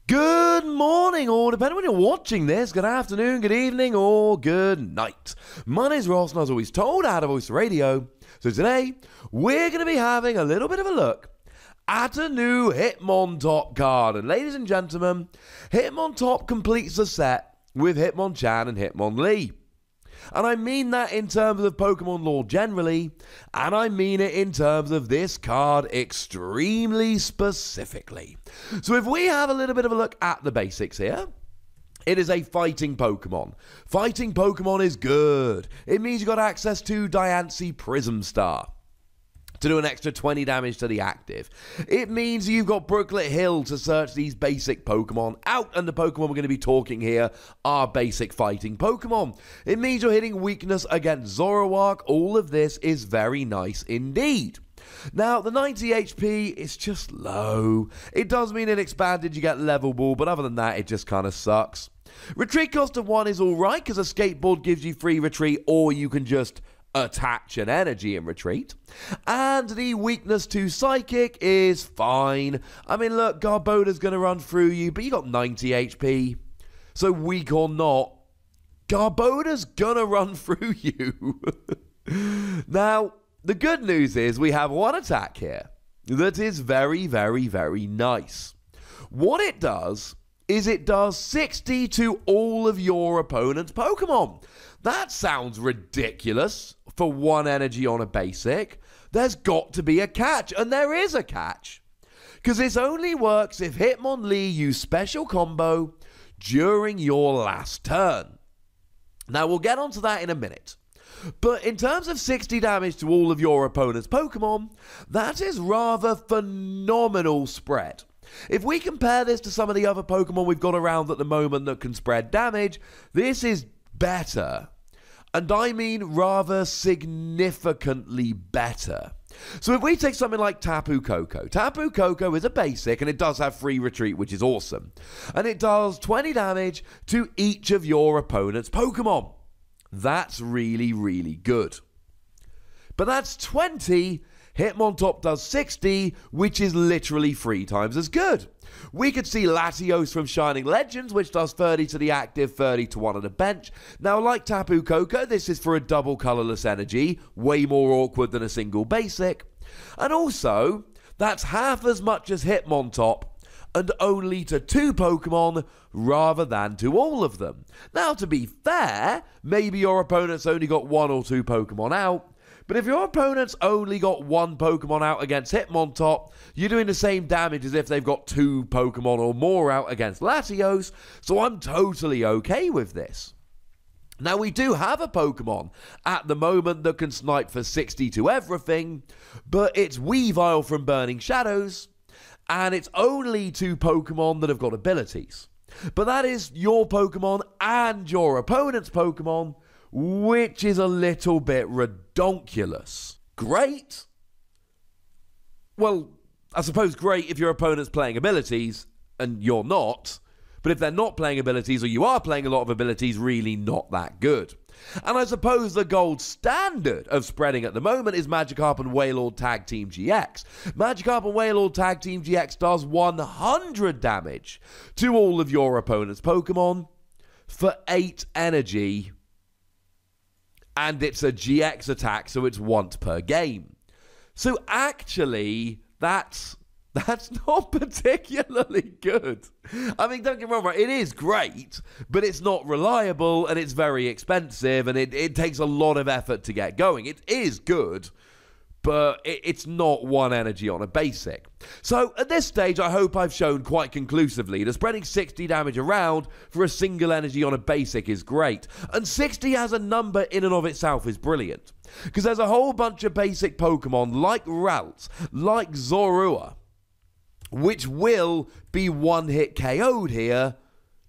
Good morning, or depending when you're watching this, good afternoon, good evening, or good night. My name's Ross, and as always told, out of Voice Radio. So today, we're going to be having a little bit of a look at a new Hitmontop card. And ladies and gentlemen, Hitmontop completes the set with Hitmonchan and Hitmonlee. And I mean that in terms of Pokemon lore generally, and I mean it in terms of this card extremely specifically. So if we have a little bit of a look at the basics here, it is a fighting Pokemon. Fighting Pokemon is good. It means you got access to Diancie Prism Star to do an extra 20 damage to the active. It means you've got Brooklet Hill to search these basic Pokemon out, and the Pokemon we're going to be talking here are basic fighting Pokemon. It means you're hitting weakness against Zoroark. All of this is very nice indeed. Now, the 90 HP is just low. It does mean in expanded you get level ball, but other than that, it just kind of sucks. Retreat cost of 1 is alright, because a skateboard gives you free retreat, or you can just attach an energy and retreat. And the weakness to Psychic is fine. I mean, look, Garboda's going to run through you, but you got 90 HP. So weak or not, Garboda's going to run through you. Now, the good news is we have one attack here that is very, very, very nice. What it does is it does 60 to all of your opponent's Pokemon. That sounds ridiculous for 1 energy on a basic. There's got to be a catch, and there is a catch. Because this only works if Hitmonlee use special combo during your last turn. Now, we'll get onto that in a minute. But in terms of 60 damage to all of your opponent's Pokemon, that is rather phenomenal spread. If we compare this to some of the other Pokemon we've got around at the moment that can spread damage, this is better. And I mean rather significantly better. So if we take something like Tapu Koko. Tapu Koko is a basic, and it does have free retreat, which is awesome. And it does 20 damage to each of your opponent's Pokemon. That's really, really good. But that's 20. Hitmontop does 60, which is literally 3 times as good. We could see Latios from Shining Legends, which does 30 to the active, 30 to 1 on the bench. Now, like Tapu Koko, this is for a double colorless energy, way more awkward than a single basic. And also, that's half as much as Hitmontop, and only to 2 Pokemon rather than to all of them. Now, to be fair, maybe your opponent's only got 1 or 2 Pokemon out, but if your opponent's only got 1 Pokemon out against Hitmontop, you're doing the same damage as if they've got 2 Pokemon or more out against Latios, so I'm totally okay with this. Now, we do have a Pokemon at the moment that can snipe for 60 to everything, but it's Weavile from Burning Shadows, and it's only 2 Pokemon that have got abilities. But that is your Pokemon and your opponent's Pokemon, which is a little bit redonkulous. Great? Well, I suppose great if your opponent's playing abilities and you're not. But if they're not playing abilities or you are playing a lot of abilities, really not that good. And I suppose the gold standard of spreading at the moment is Magikarp and Wailord Tag Team GX. Magikarp and Wailord Tag Team GX does 100 damage to all of your opponent's Pokemon for 8 energy. And it's a GX attack, so it's once per game. So actually, that's not particularly good. I mean, don't get me wrong, it is great, but it's not reliable, and it's very expensive, and it takes a lot of effort to get going. It is good, but it's not 1 energy on a basic. So at this stage, I hope I've shown quite conclusively that spreading 60 damage around for a single energy on a basic is great. And 60 as a number in and of itself is brilliant. Because there's a whole bunch of basic Pokemon like Ralts, like Zorua, which will be 1-hit KO'd here.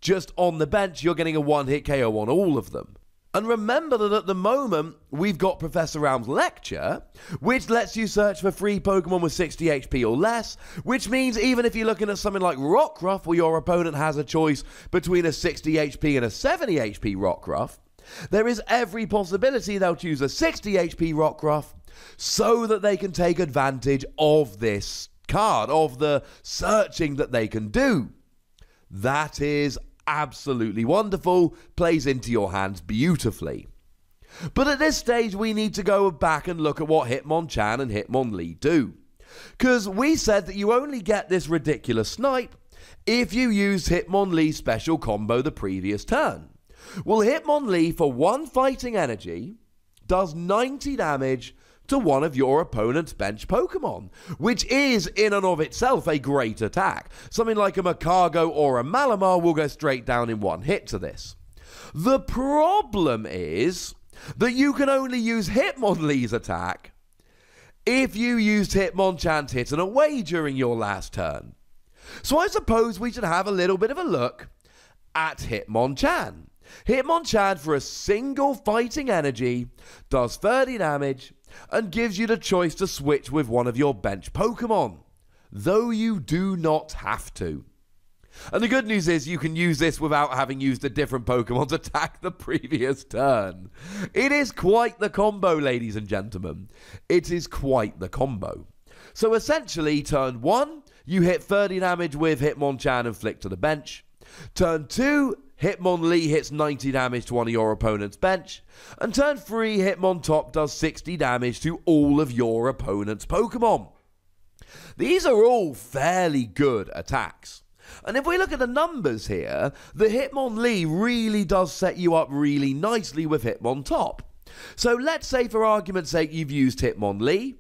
Just on the bench, you're getting a 1-hit KO on all of them. And remember that at the moment, we've got Professor Realm's Lecture, which lets you search for free Pokemon with 60 HP or less, which means even if you're looking at something like Rockruff, where your opponent has a choice between a 60 HP and a 70 HP Rockruff, there is every possibility they'll choose a 60 HP Rockruff so that they can take advantage of this card, of the searching that they can do. That is absolutely wonderful, plays into your hands beautifully. But at this stage, we need to go back and look at what Hitmonchan and Hitmonlee do. Because we said that you only get this ridiculous snipe if you use Hitmonlee's special combo the previous turn. Well, Hitmonlee, for 1 fighting energy, does 90 damage to one of your opponent's bench Pokemon, which is in and of itself a great attack. Something like a Magcargo or a Malamar will go straight down in 1 hit to this. The problem is that you can only use Hitmonlee's attack if you used Hitmonchan's Hit and Away during your last turn. So I suppose we should have a little bit of a look at Hitmonchan. Hitmonchan, for a single fighting energy, does 30 damage and gives you the choice to switch with one of your bench Pokemon, though you do not have to. And the good news is you can use this without having used a different Pokemon's attack the previous turn. It is quite the combo, ladies and gentlemen. It is quite the combo. So essentially, turn 1, you hit 30 damage with Hitmonchan and flick to the bench. Turn 2, Hitmonlee hits 90 damage to one of your opponent's bench. And turn 3, Hitmontop does 60 damage to all of your opponent's Pokemon. These are all fairly good attacks. And if we look at the numbers here, the Hitmonlee really does set you up really nicely with Hitmontop. So let's say, for argument's sake, you've used Hitmonlee,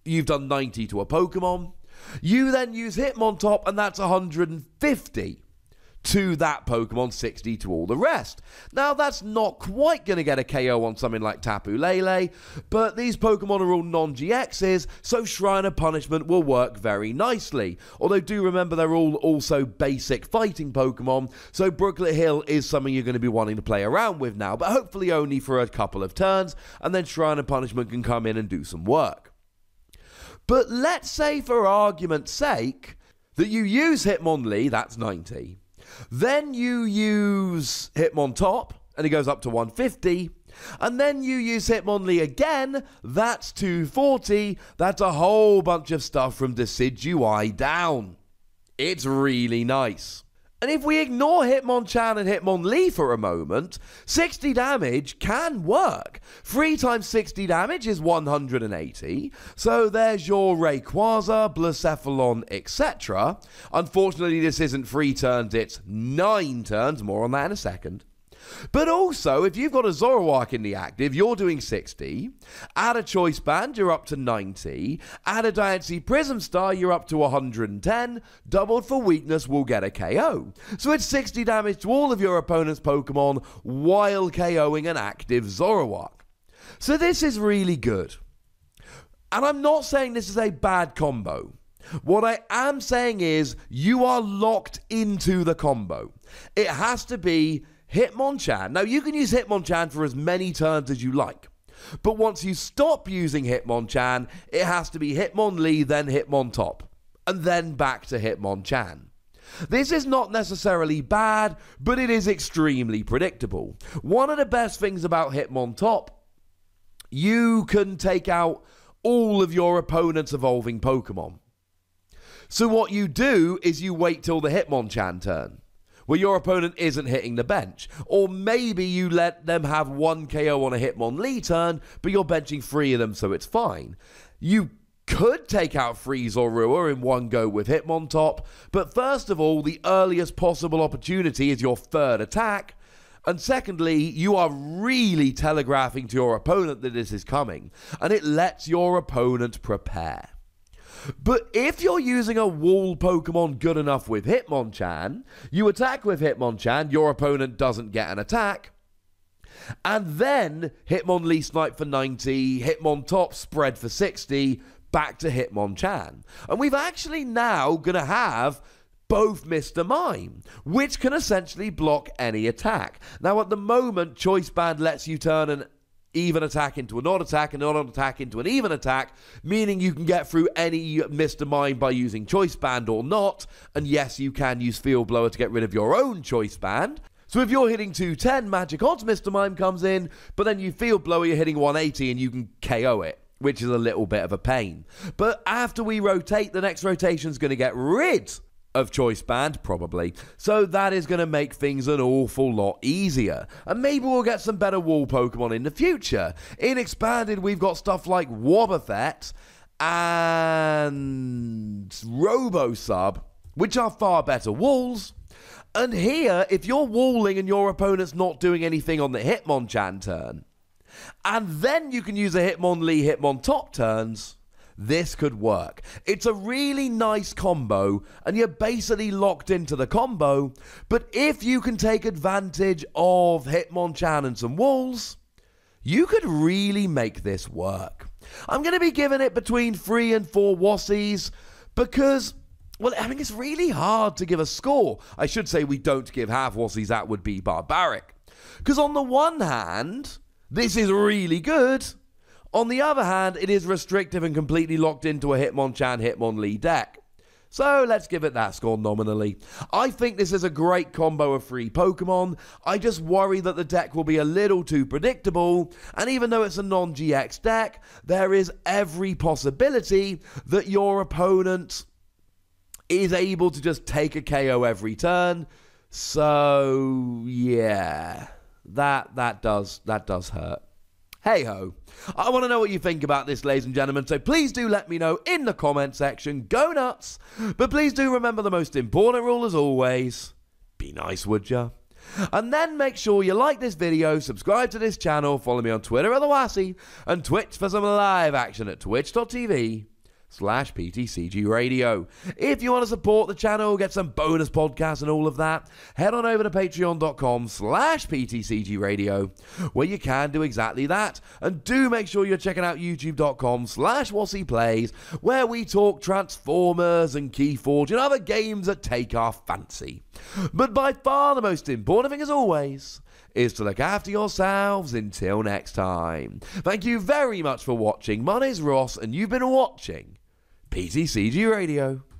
you've done 90 to a Pokemon. You then use Hitmontop, and that's 150 to that Pokemon, 60 to all the rest. Now, that's not quite going to get a KO on something like Tapu Lele, but these Pokemon are all non-GXs, so Shrine of Punishment will work very nicely. Although do remember they're all also basic fighting Pokemon, so Brooklet Hill is something you're going to be wanting to play around with now, but hopefully only for a couple of turns, and then Shrine of Punishment can come in and do some work. But let's say, for argument's sake, that you use Hitmonlee, that's 90. Then you use Hitmontop, and it goes up to 150. And then you use Hitmonlee again, that's 240. That's a whole bunch of stuff from Decidueye down. It's really nice. And if we ignore Hitmonchan and Hitmonlee for a moment, 60 damage can work. 3 times 60 damage is 180. So there's your Rayquaza, Blacephalon, etc. Unfortunately, this isn't 3 turns, it's 9 turns. More on that in a second. But also, if you've got a Zoroark in the active, you're doing 60. Add a Choice Band, you're up to 90. Add a Diancie Prism Star, you're up to 110. Doubled for weakness will get a KO. So it's 60 damage to all of your opponent's Pokemon while KOing an active Zoroark. So this is really good. And I'm not saying this is a bad combo. What I am saying is you are locked into the combo. It has to be Hitmonchan. Now, you can use Hitmonchan for as many turns as you like. But once you stop using Hitmonchan, it has to be Hitmonlee, then Hitmontop. And then back to Hitmonchan. This is not necessarily bad, but it is extremely predictable. One of the best things about Hitmontop, you can take out all of your opponent's evolving Pokemon. So what you do is you wait till the Hitmonchan turn, where your opponent isn't hitting the bench. Or maybe you let them have 1 KO on a Hitmonlee turn, but you're benching 3 of them, so it's fine. You could take out 3 Zorua in one go with Hitmontop, but first of all, the earliest possible opportunity is your 3rd attack, and secondly, you are really telegraphing to your opponent that this is coming, and it lets your opponent prepare. But if you're using a wall Pokemon good enough with Hitmonchan, you attack with Hitmonchan, your opponent doesn't get an attack, and then Hitmonlee snipe for 90, Hitmontop spread for 60, back to Hitmonchan. And we've actually now going to have both Mr. Mime, which can essentially block any attack. Now, at the moment, Choice Band lets you turn an even attack into an odd attack, and an odd attack into an even attack, meaning you can get through any Mr. Mime by using Choice Band or not, and yes, you can use Field Blower to get rid of your own Choice Band. So if you're hitting 210, Magic Odds Mr. Mime comes in, but then you Field Blower, you're hitting 180 and you can KO it, which is a little bit of a pain. But after we rotate, the next rotation's going to get rid of choice band, probably. So that is going to make things an awful lot easier. And maybe we'll get some better wall Pokemon in the future. In Expanded, we've got stuff like Wobbuffet and Robosub, which are far better walls. And here, if you're walling and your opponent's not doing anything on the Hitmonchan turn, and then you can use a Hitmonlee, Hitmontop turns, this could work. It's a really nice combo, and you're basically locked into the combo, but if you can take advantage of Hitmonchan and some walls, you could really make this work. I'm going to be giving it between 3 and 4 Wassies, because, well, I mean, it's really hard to give a score. I should say we don't give half Wassies, that would be barbaric. Because on the one hand, this is really good. On the other hand, it is restrictive and completely locked into a Hitmonchan, Hitmonlee deck. So let's give it that score nominally. I think this is a great combo of 3 Pokemon. I just worry that the deck will be a little too predictable. And even though it's a non-GX deck, there is every possibility that your opponent is able to just take a KO every turn. So yeah, that does hurt. Hey ho. I want to know what you think about this, ladies and gentlemen, so please do let me know in the comment section. Go nuts! But please do remember the most important rule as always. Be nice, would ya? And then make sure you like this video, subscribe to this channel, follow me on Twitter at The Wassy, and Twitch for some live action at twitch.tv/PTCG Radio. If you want to support the channel, get some bonus podcasts and all of that, head on over to patreon.com/PTCG Radio, where you can do exactly that. And do make sure you're checking out youtube.com/WassyPlays, where we talk Transformers and Keyforge and other games that take our fancy. But by far the most important thing, as always, is to look after yourselves until next time. Thank you very much for watching. My name's Ross, and you've been watching PTCG Radio.